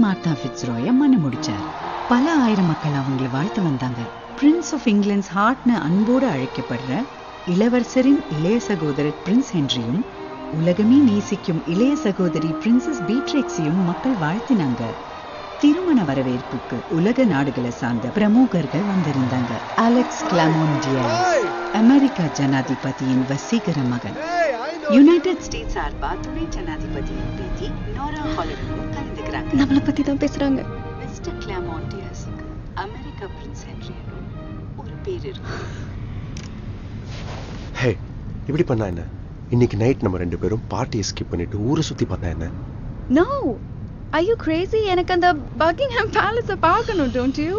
Martha ஃபிட்ஸ்ராய மணமுடிச்சார். பல ஆயிரம் மக்கள் அவங்களை வாழ்த்து வந்தாங்க. பிரின்ஸ் ஆஃப் இங்கிலாந்து ஹார்ட்னு அன்போடு அழைக்கப்படுற இளவரசரின் இளைய சகோதரர் பிரின்ஸ் ஹென்ரியும் உலகமே நேசிக்கும் இளைய சகோதரி பிரின்சஸ் பீட்ரிக்ஸையும் மக்கள் வாழ்த்தினாங்க. திருமண வரவேற்புக்கு உலக நாடுகளை சார்ந்த பிரமுகர்கள் வந்திருந்தாங்க. அலெக்ஸ் கிளாமோன் டியாஸ் அமெரிக்கா ஜனாதிபதியின் வசீகர மகன். யுனைடெட் ஸ்டேட்ஸ் சார்பா துணை ஜனாதிபதியின் பேத்தி நோரா ஹாலரும் கலந்துக்கிறாங்க. நம்மளை பத்தி தான் பேசுறாங்க. மிஸ்டர் கிளாமோன் டியாஸுக்கு அமெரிக்கா பிரின்ஸ் ஹென்ரியும் ஒரு பேர் இருக்கு. ஹே, இப்படி பண்ணா என்ன? இன்னைக்கு நைட் நம்ம 2 பேரும் பார்ட்டியை ஸ்கிப் பண்ணிட்டு ஊரை சுத்தி பார்த்தா என்ன? No, are you crazy? எனக்கு அந்த பக்கிங்ஹாம் பேலஸை பார்க்கணும், don't you?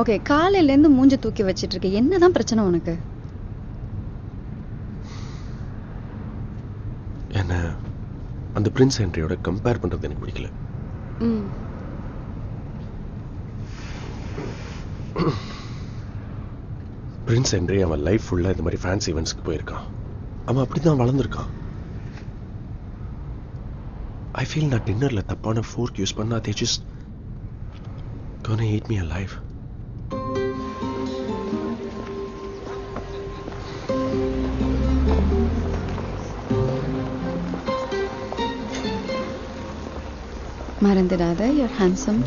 ஓகே, காலையில இருந்து மூஞ்ச தூக்கி வச்சிட்டு இருக்க. என்னதான் பிரச்சனை உனக்கு? என்ன அந்த பிரின்ஸ் ஹென்ரியோட கம்பேர் பண்றது எனக்கு பிடிக்கல. பிரின்ஸ் ஹென்ரி அவன் லைஃப் ஃபுல்லா இந்த மாதிரி ஃபேன்சி ஈவென்ட்ஸ்க்கு போயிருக்கான். அவன் அப்படிதான் வளர்ந்துருக்கான். ஐ ஃபீல் நான் டின்னர்ல தப்பான ஃபோர்க் யூஸ் பண்ணா they just gonna eat me alive. மறந்துடாத, you're handsome.